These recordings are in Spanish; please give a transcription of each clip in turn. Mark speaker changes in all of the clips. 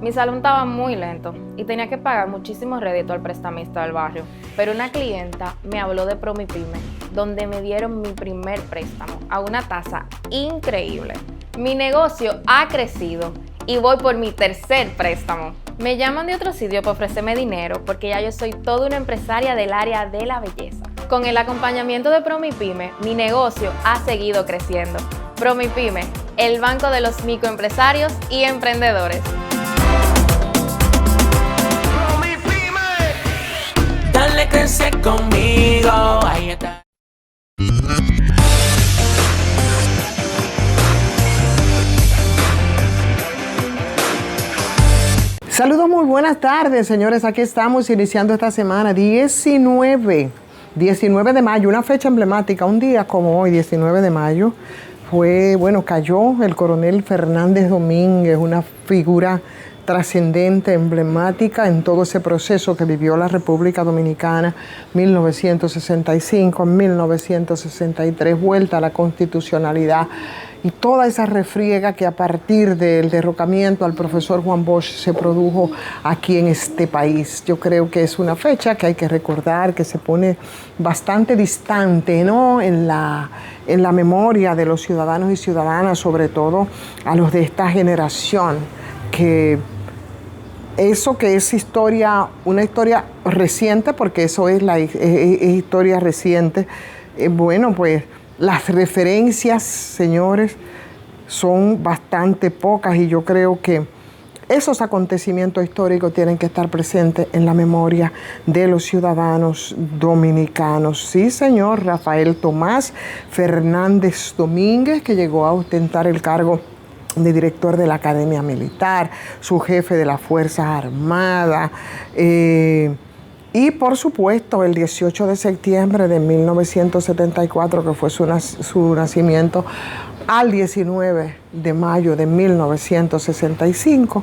Speaker 1: Mi salón estaba muy lento y tenía que pagar muchísimo rédito al prestamista del barrio, pero una clienta me habló de Promipyme, donde me dieron mi primer préstamo a una tasa increíble. Mi negocio ha crecido y voy por mi tercer préstamo. Me llaman de otro sitio para ofrecerme dinero porque ya yo soy toda una empresaria del área de la belleza. Con el acompañamiento de Promipyme, mi negocio ha seguido creciendo. Promipyme, el banco de los microempresarios y emprendedores.
Speaker 2: Dale, crece conmigo, ahí está.
Speaker 3: Saludos, muy buenas tardes, señores. Aquí estamos iniciando esta semana, 19 de mayo, una fecha emblemática. Un día como hoy, 19 de mayo, cayó el coronel Fernández Domínguez, una figura trascendente, emblemática en todo ese proceso que vivió la República Dominicana, 1965, 1963, vuelta a la constitucionalidad y toda esa refriega que a partir del derrocamiento al profesor Juan Bosch se produjo aquí en este país. Yo creo que es una fecha que hay que recordar, que se pone bastante distante, ¿no?, en la memoria de los ciudadanos y ciudadanas, sobre todo a los de esta generación, que eso que es historia, una historia reciente, porque eso es historia reciente, pues las referencias, señores, son bastante pocas y yo creo que esos acontecimientos históricos tienen que estar presentes en la memoria de los ciudadanos dominicanos. Sí, señor, Rafael Tomás Fernández Domínguez, que llegó a ostentar el cargo de director de la Academia Militar, su jefe de las Fuerzas Armadas, y por supuesto el 18 de septiembre de 1974, que fue su nacimiento, al 19 de mayo de 1965,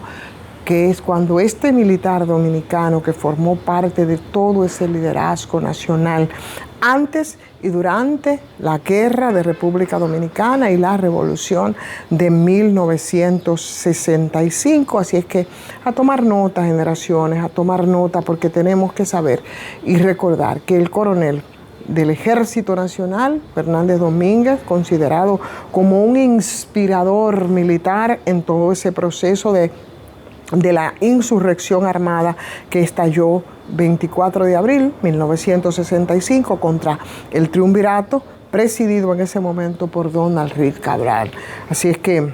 Speaker 3: que es cuando este militar dominicano que formó parte de todo ese liderazgo nacional antes y durante la guerra de República Dominicana y la revolución de 1965. Así es que a tomar nota, generaciones, a tomar nota, porque tenemos que saber y recordar que el coronel del Ejército Nacional, Fernández Domínguez, considerado como un inspirador militar en todo ese proceso de la insurrección armada que estalló 24 de abril de 1965 contra el triunvirato presidido en ese momento por Donald Reed Cabral. Así es que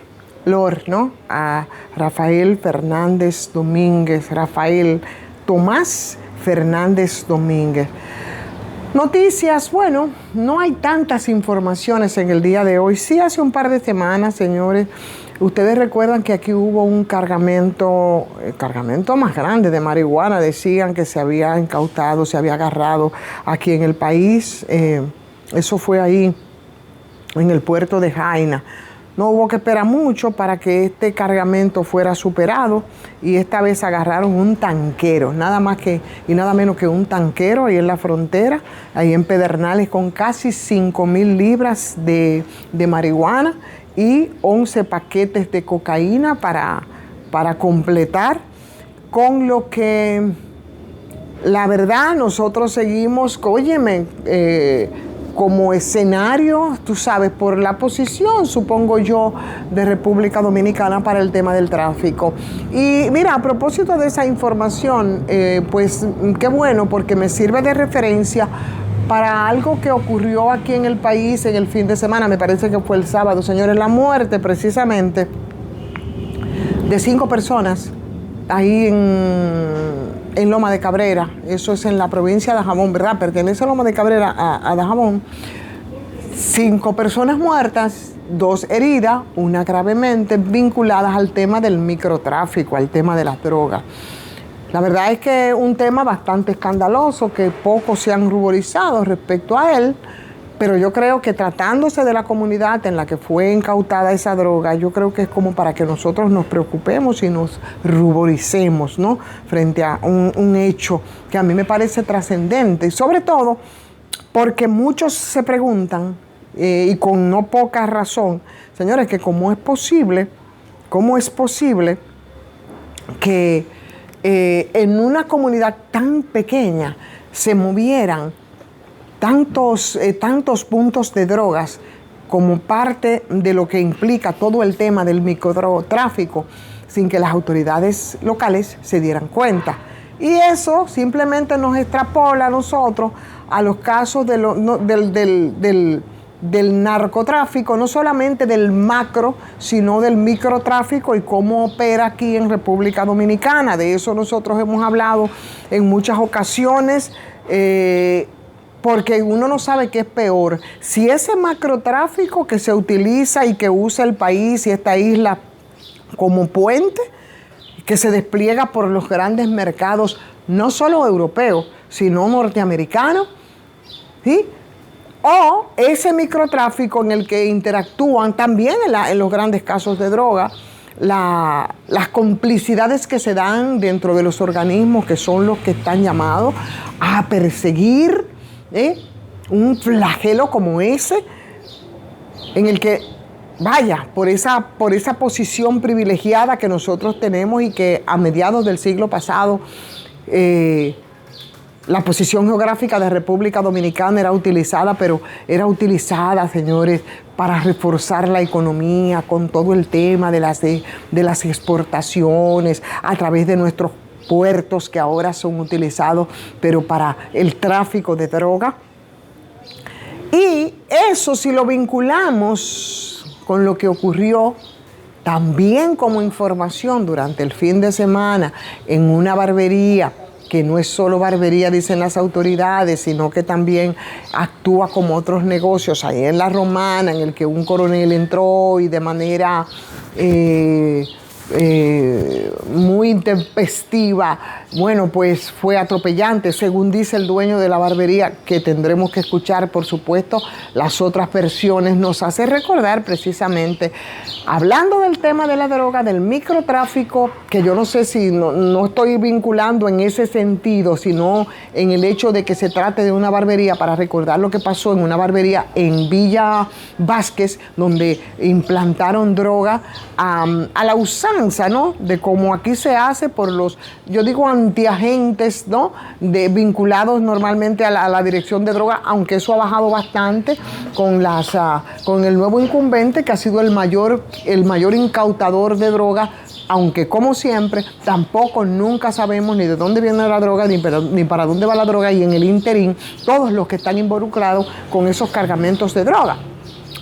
Speaker 3: a Rafael Fernández Domínguez, Rafael Tomás Fernández Domínguez. Noticias, no hay tantas informaciones en el día de hoy. Sí, hace un par de semanas, señores, ustedes recuerdan que aquí hubo un cargamento más grande de marihuana. Decían que se había incautado, se había agarrado aquí en el país. Eso fue ahí en el puerto de Jaina. No hubo que esperar mucho para que este cargamento fuera superado y esta vez agarraron un tanquero, nada más que y nada menos que un tanquero ahí en la frontera, ahí en Pedernales, con casi 5,000 libras de marihuana y 11 paquetes de cocaína para completar, con lo que la verdad nosotros seguimos, como escenario, tú sabes, por la posición, supongo yo, de República Dominicana para el tema del tráfico. Y mira, a propósito de esa información, pues qué bueno, porque me sirve de referencia para algo que ocurrió aquí en el país en el fin de semana, me parece que fue el sábado, señores, la muerte precisamente de 5 personas ahí en Loma de Cabrera. Eso es en la provincia de Dajabón, ¿verdad? Pertenece a Loma de Cabrera, a Dajabón. 5 personas muertas, 2 heridas, una gravemente, vinculadas al tema del microtráfico, al tema de las drogas. La verdad es que es un tema bastante escandaloso, que pocos se han ruborizado respecto a él, pero yo creo que tratándose de la comunidad en la que fue incautada esa droga, yo creo que es como para que nosotros nos preocupemos y nos ruboricemos, ¿no?, frente a un hecho que a mí me parece trascendente, y sobre todo porque muchos se preguntan, y con no poca razón, señores, que cómo es posible que en una comunidad tan pequeña se movieran tantos puntos de drogas como parte de lo que implica todo el tema del microtráfico, sin que las autoridades locales se dieran cuenta. Y eso simplemente nos extrapola a nosotros a los casos del narcotráfico, no solamente del macro, sino del microtráfico y cómo opera aquí en República Dominicana. De eso nosotros hemos hablado en muchas ocasiones, porque uno no sabe qué es peor. Si ese macrotráfico que se utiliza y que usa el país y esta isla como puente, que se despliega por los grandes mercados, no solo europeos, sino norteamericanos, ¿sí? O ese microtráfico en el que interactúan también en los grandes casos de droga, las complicidades que se dan dentro de los organismos que son los que están llamados a perseguir un flagelo como ese, en el que, vaya, por esa posición privilegiada que nosotros tenemos y que a mediados del siglo pasado la posición geográfica de República Dominicana era utilizada, pero era utilizada, señores, para reforzar la economía con todo el tema de las exportaciones a través de nuestros puertos que ahora son utilizados, pero para el tráfico de droga. Y eso, si lo vinculamos con lo que ocurrió también como información durante el fin de semana en una barbería, que no es solo barbería, dicen las autoridades, sino que también actúa como otros negocios, ahí en La Romana, en el que un coronel entró y de manera muy intempestiva, bueno, pues fue atropellante, según dice el dueño de la barbería, que tendremos que escuchar, por supuesto, las otras versiones. Nos hace recordar precisamente, hablando del tema de la droga, del microtráfico, que yo no sé si no estoy vinculando en ese sentido, sino en el hecho de que se trate de una barbería, para recordar lo que pasó en una barbería en Villa Vázquez, donde implantaron droga a la usanza, ¿no? De como aquí se hace por los, yo digo, antiagentes, ¿no? Vinculados normalmente a la dirección de droga, aunque eso ha bajado bastante con el nuevo incumbente, que ha sido el mayor incautador de droga, aunque como siempre tampoco nunca sabemos ni de dónde viene la droga ni para dónde va la droga, y en el interín todos los que están involucrados con esos cargamentos de droga.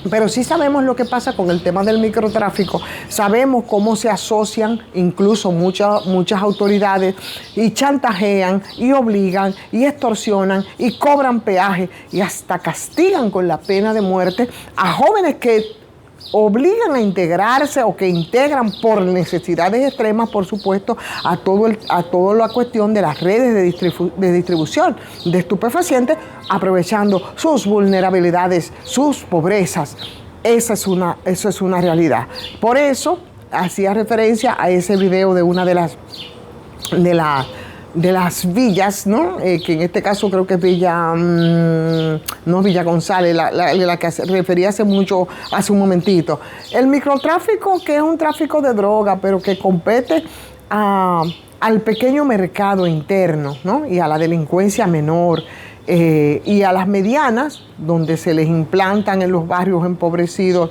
Speaker 3: Pero sí sabemos lo que pasa con el tema del microtráfico, sabemos cómo se asocian incluso muchas autoridades y chantajean y obligan y extorsionan y cobran peaje y hasta castigan con la pena de muerte a jóvenes que obligan a integrarse o que integran por necesidades extremas, por supuesto, a toda la cuestión de las redes de distribución de estupefacientes, aprovechando sus vulnerabilidades, sus pobrezas. Eso es una realidad. Por eso hacía referencia a ese video de una de las villas, ¿no? Que en este caso creo que es Villa, no Villa González, la que refería hace un momentito. El microtráfico, que es un tráfico de droga, pero que compete al pequeño mercado interno, ¿no? Y a la delincuencia menor, y a las medianas, donde se les implantan en los barrios empobrecidos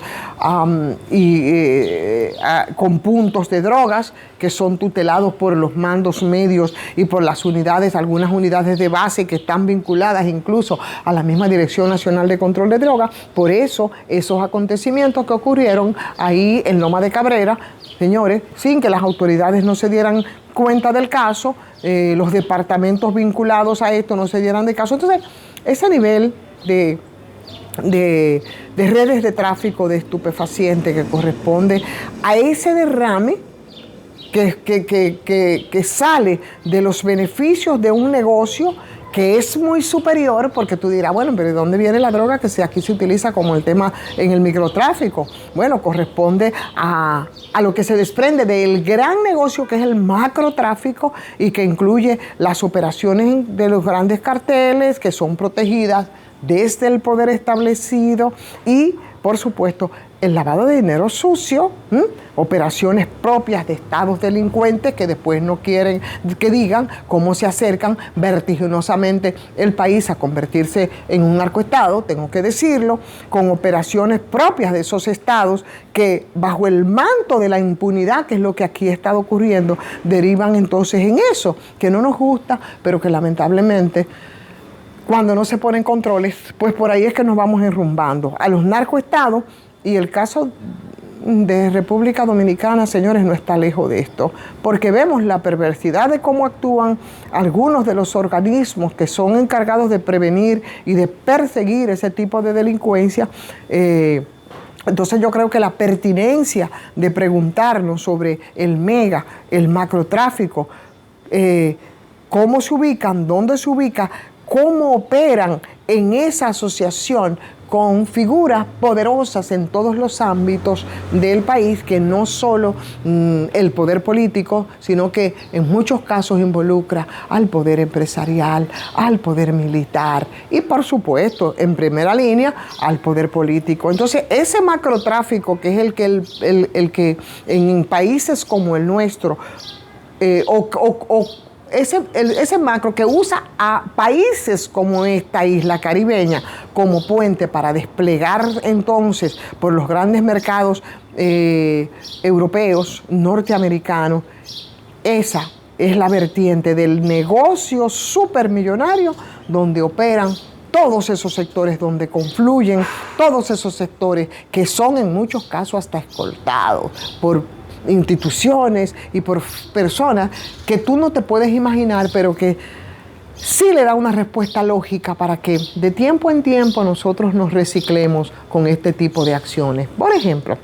Speaker 3: con puntos de drogas que son tutelados por los mandos medios y por las unidades, algunas unidades de base que están vinculadas incluso a la misma Dirección Nacional de Control de Drogas. Por eso, esos acontecimientos que ocurrieron ahí en Loma de Cabrera, señores, sin que las autoridades no se dieran cuenta del caso, los departamentos vinculados a esto no se dieran de caso. Entonces, ese nivel de redes de tráfico de estupefacientes que corresponde a ese derrame que sale de los beneficios de un negocio que es muy superior, porque tú dirás, bueno, pero ¿de dónde viene la droga que aquí se utiliza como el tema en el microtráfico? Bueno, corresponde a lo que se desprende del gran negocio que es el macrotráfico y que incluye las operaciones de los grandes carteles que son protegidas desde el poder establecido y por supuesto, el lavado de dinero sucio, operaciones propias de estados delincuentes que después no quieren que digan cómo se acercan vertiginosamente el país a convertirse en un narcoestado, tengo que decirlo, con operaciones propias de esos estados que bajo el manto de la impunidad, que es lo que aquí ha estado ocurriendo, derivan entonces en eso, que no nos gusta, pero que lamentablemente cuando no se ponen controles, pues por ahí es que nos vamos enrumbando a los narcoestados. Y el caso de República Dominicana, señores, no está lejos de esto, porque vemos la perversidad de cómo actúan algunos de los organismos que son encargados de prevenir y de perseguir ese tipo de delincuencia. Entonces yo creo que la pertinencia de preguntarnos sobre el macrotráfico, cómo se ubican, dónde se ubica, cómo operan en esa asociación con figuras poderosas en todos los ámbitos del país, que no solo el poder político, sino que en muchos casos involucra al poder empresarial, al poder militar y, por supuesto, en primera línea, al poder político. Entonces, ese macrotráfico, que es el que en países como el nuestro, ese macro que usa a países como esta isla caribeña como puente para desplegar entonces por los grandes mercados europeos, norteamericanos, esa es la vertiente del negocio supermillonario donde operan todos esos sectores, donde confluyen todos esos sectores que son en muchos casos hasta escoltados por instituciones y por personas que tú no te puedes imaginar, pero que sí le da una respuesta lógica para que de tiempo en tiempo nosotros nos reciclemos con este tipo de acciones. Por ejemplo,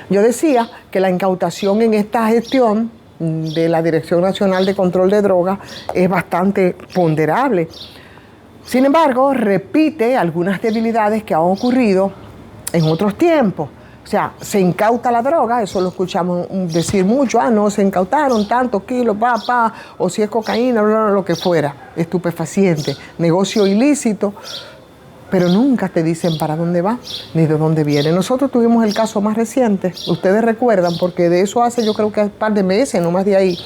Speaker 3: yo decía que la incautación en esta gestión de la Dirección Nacional de Control de Drogas es bastante ponderable. Sin embargo, repite algunas debilidades que han ocurrido en otros tiempos. O sea, se incauta la droga, eso lo escuchamos decir mucho, no, se incautaron tantos kilos, o si es cocaína, lo que fuera, estupefaciente, negocio ilícito, pero nunca te dicen para dónde va, ni de dónde viene. Nosotros tuvimos el caso más reciente, ustedes recuerdan, porque de eso hace yo creo que un par de meses, no más de ahí,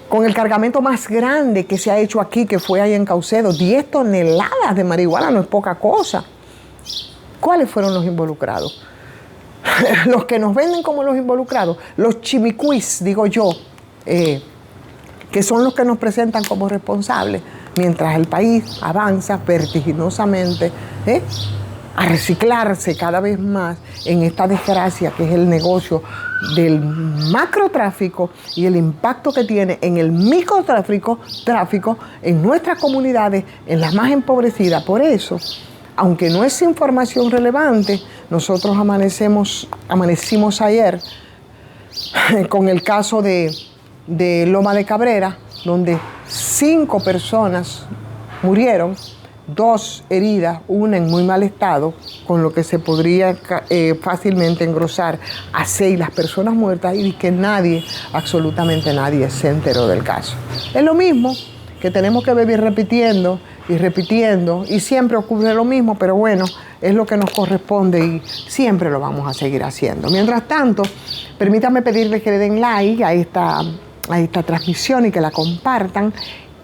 Speaker 3: con el cargamento más grande que se ha hecho aquí, que fue ahí en Caucedo, 10 toneladas de marihuana, no es poca cosa. ¿Cuáles fueron los involucrados? Los que nos venden como los involucrados, los chimicuís, digo yo, que son los que nos presentan como responsables, mientras el país avanza vertiginosamente a reciclarse cada vez más en esta desgracia que es el negocio del macrotráfico y el impacto que tiene en el microtráfico en nuestras comunidades, en las más empobrecidas. Por eso, aunque no es información relevante, nosotros amanecimos ayer con el caso de Loma de Cabrera, donde 5 personas murieron, 2 heridas, una en muy mal estado, con lo que se podría fácilmente engrosar a 6 las personas muertas, y que nadie, absolutamente nadie, se enteró del caso. Es lo mismo que tenemos que vivir repitiendo, y siempre ocurre lo mismo, pero bueno, es lo que nos corresponde y siempre lo vamos a seguir haciendo. Mientras tanto, permítanme pedirles que le den like a esta transmisión y que la compartan.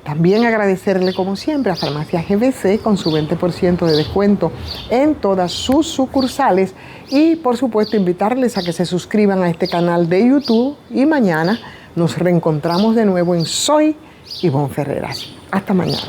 Speaker 3: También agradecerle, como siempre, a Farmacia GBC con su 20% de descuento en todas sus sucursales y, por supuesto, invitarles a que se suscriban a este canal de YouTube y mañana nos reencontramos de nuevo en Soy Ivonne Ferreras. Hasta mañana.